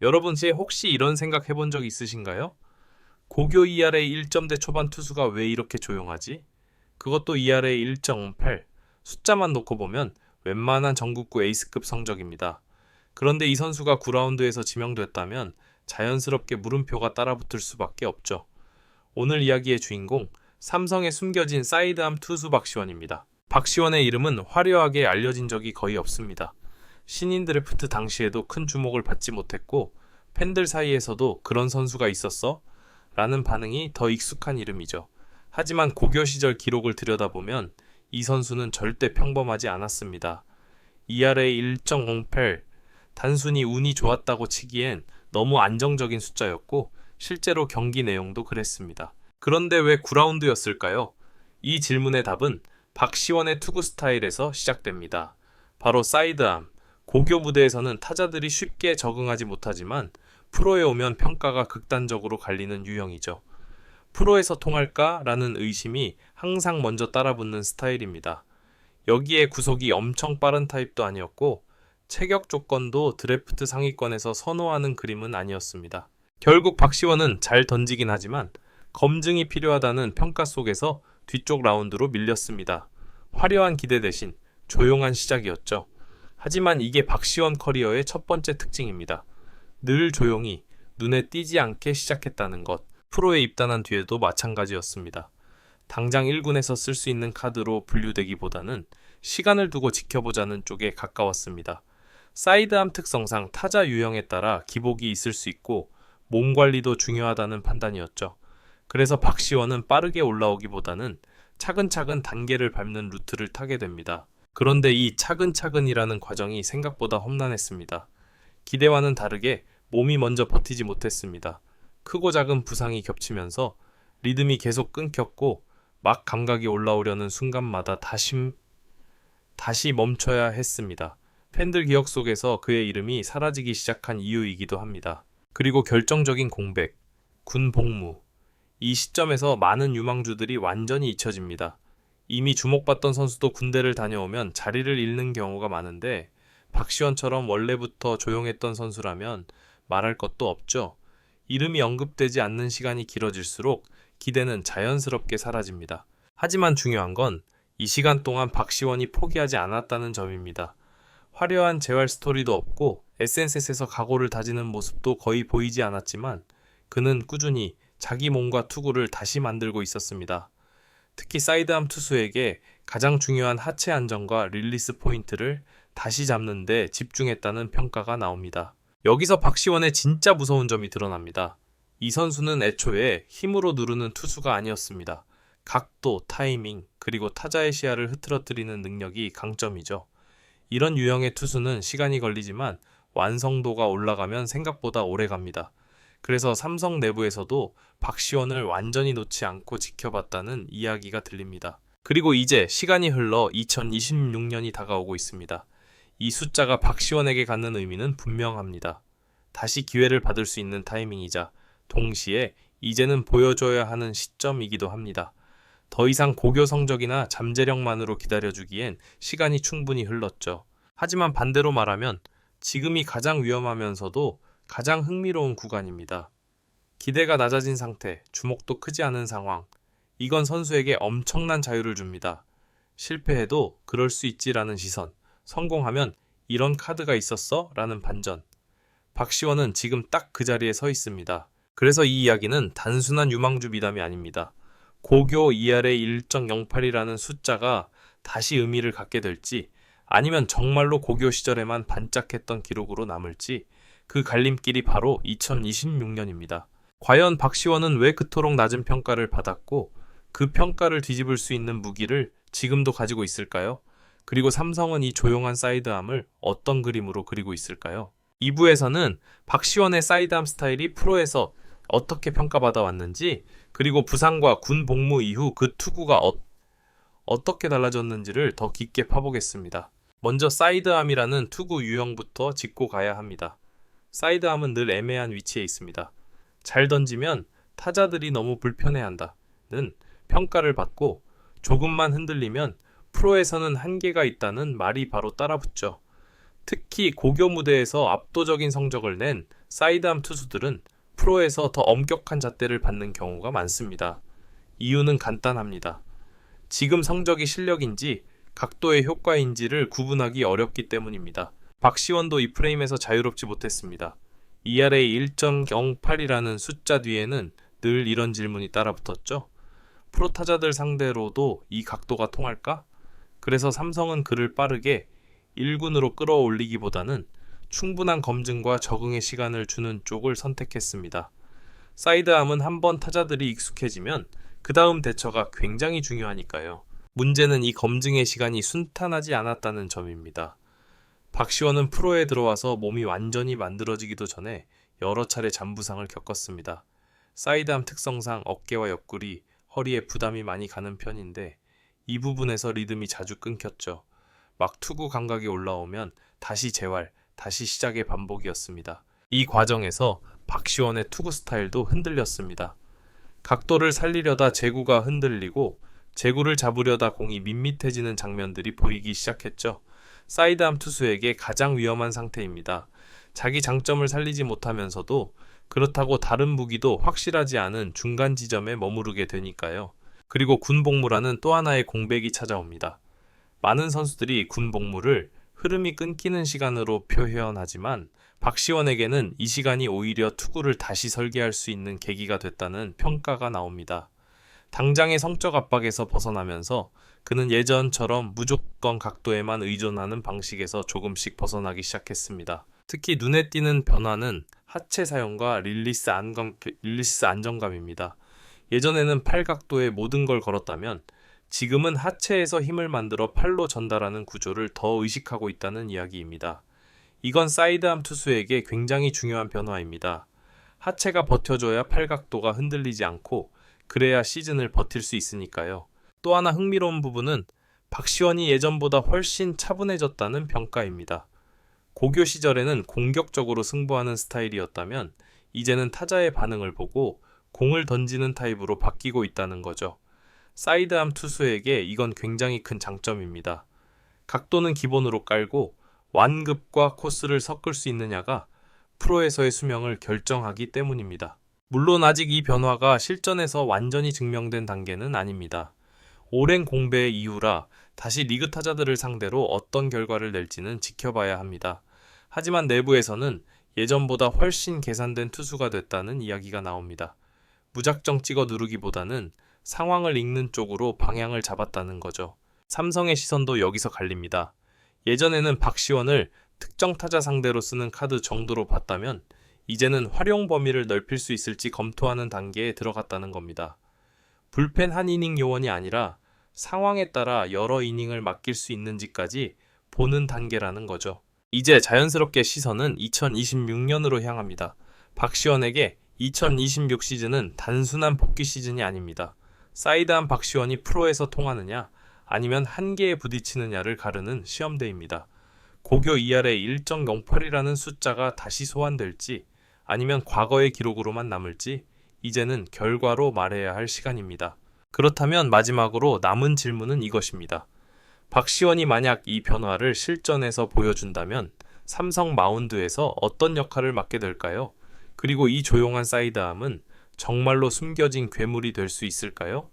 여러분 혹시 이런 생각 해본 적 있으신가요? 고교 ERA 1점대 초반 투수가 왜 이렇게 조용하지? 그것도 ERA 1.8. 숫자만 놓고 보면 웬만한 전국구 에이스급 성적입니다. 그런데 이 선수가 9라운드에서 지명됐다면 자연스럽게 물음표가 따라붙을 수밖에 없죠. 오늘 이야기의 주인공, 삼성에 숨겨진 사이드암 투수 박시원입니다. 박시원의 이름은 화려하게 알려진 적이 거의 없습니다. 신인 드래프트 당시에도 큰 주목을 받지 못했고 팬들 사이에서도 그런 선수가 있었어? 라는 반응이 더 익숙한 이름이죠. 하지만 고교 시절 기록을 들여다보면 이 선수는 절대 평범하지 않았습니다. ERA 1.08, 단순히 운이 좋았다고 치기엔 너무 안정적인 숫자였고 실제로 경기 내용도 그랬습니다. 그런데 왜 9라운드였을까요? 이 질문의 답은 박시원의 투구 스타일에서 시작됩니다. 바로 사이드암. 고교 무대에서는 타자들이 쉽게 적응하지 못하지만 프로에 오면 평가가 극단적으로 갈리는 유형이죠. 프로에서 통할까? 라는 의심이 항상 먼저 따라붙는 스타일입니다. 여기에 구속이 엄청 빠른 타입도 아니었고 체격 조건도 드래프트 상위권에서 선호하는 그림은 아니었습니다. 결국 박시원은 잘 던지긴 하지만 검증이 필요하다는 평가 속에서 뒤쪽 라운드로 밀렸습니다. 화려한 기대 대신 조용한 시작이었죠. 하지만 이게 박시원 커리어의 첫 번째 특징입니다. 늘 조용히 눈에 띄지 않게 시작했다는 것. 프로에 입단한 뒤에도 마찬가지였습니다. 당장 1군에서 쓸 수 있는 카드로 분류되기보다는 시간을 두고 지켜보자는 쪽에 가까웠습니다. 사이드암 특성상 타자 유형에 따라 기복이 있을 수 있고 몸 관리도 중요하다는 판단이었죠. 그래서 박시원은 빠르게 올라오기보다는 차근차근 단계를 밟는 루트를 타게 됩니다. 그런데 이 차근차근이라는 과정이 생각보다 험난했습니다. 기대와는 다르게 몸이 먼저 버티지 못했습니다. 크고 작은 부상이 겹치면서 리듬이 계속 끊겼고 막 감각이 올라오려는 순간마다 다시 멈춰야 했습니다. 팬들 기억 속에서 그의 이름이 사라지기 시작한 이유이기도 합니다. 그리고 결정적인 공백, 군 복무. 이 시점에서 많은 유망주들이 완전히 잊혀집니다. 이미 주목받던 선수도 군대를 다녀오면 자리를 잃는 경우가 많은데 박시원처럼 원래부터 조용했던 선수라면 말할 것도 없죠. 이름이 언급되지 않는 시간이 길어질수록 기대는 자연스럽게 사라집니다. 하지만 중요한 건 이 시간 동안 박시원이 포기하지 않았다는 점입니다. 화려한 재활 스토리도 없고 SNS에서 각오를 다지는 모습도 거의 보이지 않았지만 그는 꾸준히 자기 몸과 투구를 다시 만들고 있었습니다. 특히 사이드암 투수에게 가장 중요한 하체 안정과 릴리스 포인트를 다시 잡는 데 집중했다는 평가가 나옵니다. 여기서 박시원의 진짜 무서운 점이 드러납니다. 이 선수는 애초에 힘으로 누르는 투수가 아니었습니다. 각도, 타이밍, 그리고 타자의 시야를 흐트러뜨리는 능력이 강점이죠. 이런 유형의 투수는 시간이 걸리지만 완성도가 올라가면 생각보다 오래 갑니다. 그래서 삼성 내부에서도 박시원을 완전히 놓지 않고 지켜봤다는 이야기가 들립니다. 그리고 이제 시간이 흘러 2026년이 다가오고 있습니다. 이 숫자가 박시원에게 갖는 의미는 분명합니다. 다시 기회를 받을 수 있는 타이밍이자 동시에 이제는 보여줘야 하는 시점이기도 합니다. 더 이상 고교 성적이나 잠재력만으로 기다려주기엔 시간이 충분히 흘렀죠. 하지만 반대로 말하면 지금이 가장 위험하면서도 가장 흥미로운 구간입니다. 기대가 낮아진 상태, 주목도 크지 않은 상황. 이건 선수에게 엄청난 자유를 줍니다. 실패해도 그럴 수 있지라는 시선, 성공하면 이런 카드가 있었어? 라는 반전. 박시원은 지금 딱 그 자리에 서 있습니다. 그래서 이 이야기는 단순한 유망주 미담이 아닙니다. 고교 ERA 1.08이라는 숫자가 다시 의미를 갖게 될지 아니면 정말로 고교 시절에만 반짝했던 기록으로 남을지 그 갈림길이 바로 2026년입니다. 과연 박시원은 왜 그토록 낮은 평가를 받았고 그 평가를 뒤집을 수 있는 무기를 지금도 가지고 있을까요? 그리고 삼성은 이 조용한 사이드암을 어떤 그림으로 그리고 있을까요? 2부에서는 박시원의 사이드암 스타일이 프로에서 어떻게 평가받아 왔는지 그리고 부상과 군 복무 이후 그 투구가 어떻게 달라졌는지를 더 깊게 파보겠습니다. 먼저 사이드암이라는 투구 유형부터 짚고 가야 합니다. 사이드암은 늘 애매한 위치에 있습니다. 잘 던지면 타자들이 너무 불편해한다는 평가를 받고 조금만 흔들리면 프로에서는 한계가 있다는 말이 바로 따라붙죠. 특히 고교 무대에서 압도적인 성적을 낸 사이드암 투수들은 프로에서 더 엄격한 잣대를 받는 경우가 많습니다. 이유는 간단합니다. 지금 성적이 실력인지 각도의 효과인지를 구분하기 어렵기 때문입니다. 박시원도 이 프레임에서 자유롭지 못했습니다. ERA 1.08이라는 숫자 뒤에는 늘 이런 질문이 따라붙었죠. 프로 타자들 상대로도 이 각도가 통할까? 그래서 삼성은 그를 빠르게 1군으로 끌어올리기보다는 충분한 검증과 적응의 시간을 주는 쪽을 선택했습니다. 사이드암은 한번 타자들이 익숙해지면 그 다음 대처가 굉장히 중요하니까요. 문제는 이 검증의 시간이 순탄하지 않았다는 점입니다. 박시원은 프로에 들어와서 몸이 완전히 만들어지기도 전에 여러 차례 잔부상을 겪었습니다. 사이드암 특성상 어깨와 옆구리, 허리에 부담이 많이 가는 편인데 이 부분에서 리듬이 자주 끊겼죠. 막 투구 감각이 올라오면 다시 재활, 다시 시작의 반복이었습니다. 이 과정에서 박시원의 투구 스타일도 흔들렸습니다. 각도를 살리려다 제구가 흔들리고 제구를 잡으려다 공이 밋밋해지는 장면들이 보이기 시작했죠. 사이드암 투수에게 가장 위험한 상태입니다. 자기 장점을 살리지 못하면서도 그렇다고 다른 무기도 확실하지 않은 중간 지점에 머무르게 되니까요. 그리고 군 복무라는 또 하나의 공백이 찾아옵니다. 많은 선수들이 군 복무를 흐름이 끊기는 시간으로 표현하지만 박시원에게는 이 시간이 오히려 투구를 다시 설계할 수 있는 계기가 됐다는 평가가 나옵니다. 당장의 성적 압박에서 벗어나면서 그는 예전처럼 무조건 각도에만 의존하는 방식에서 조금씩 벗어나기 시작했습니다. 특히 눈에 띄는 변화는 하체 사용과 릴리스 안정감입니다. 예전에는 팔 각도에 모든 걸 걸었다면 지금은 하체에서 힘을 만들어 팔로 전달하는 구조를 더 의식하고 있다는 이야기입니다. 이건 사이드암 투수에게 굉장히 중요한 변화입니다. 하체가 버텨줘야 팔 각도가 흔들리지 않고 그래야 시즌을 버틸 수 있으니까요. 또 하나 흥미로운 부분은 박시원이 예전보다 훨씬 차분해졌다는 평가입니다. 고교 시절에는 공격적으로 승부하는 스타일이었다면 이제는 타자의 반응을 보고 공을 던지는 타입으로 바뀌고 있다는 거죠. 사이드암 투수에게 이건 굉장히 큰 장점입니다. 각도는 기본으로 깔고 완급과 코스를 섞을 수 있느냐가 프로에서의 수명을 결정하기 때문입니다. 물론 아직 이 변화가 실전에서 완전히 증명된 단계는 아닙니다. 오랜 공배의 이후라 다시 리그 타자들을 상대로 어떤 결과를 낼지는 지켜봐야 합니다. 하지만 내부에서는 예전보다 훨씬 계산된 투수가 됐다는 이야기가 나옵니다. 무작정 찍어 누르기보다는 상황을 읽는 쪽으로 방향을 잡았다는 거죠. 삼성의 시선도 여기서 갈립니다. 예전에는 박시원을 특정 타자 상대로 쓰는 카드 정도로 봤다면 이제는 활용 범위를 넓힐 수 있을지 검토하는 단계에 들어갔다는 겁니다. 불펜 한 이닝 요원이 아니라 상황에 따라 여러 이닝을 맡길 수 있는지까지 보는 단계라는 거죠. 이제 자연스럽게 시선은 2026년으로 향합니다. 박시원에게 2026 시즌은 단순한 복귀 시즌이 아닙니다. 사이드암 박시원이 프로에서 통하느냐 아니면 한계에 부딪히느냐를 가르는 시험대입니다. 고교 ERA 1.08이라는 숫자가 다시 소환될지 아니면 과거의 기록으로만 남을지 이제는 결과로 말해야 할 시간입니다. 그렇다면 마지막으로 남은 질문은 이것입니다. 박시원이 만약 이 변화를 실전에서 보여준다면 삼성 마운드에서 어떤 역할을 맡게 될까요? 그리고 이 조용한 사이드암은 정말로 숨겨진 괴물이 될 수 있을까요?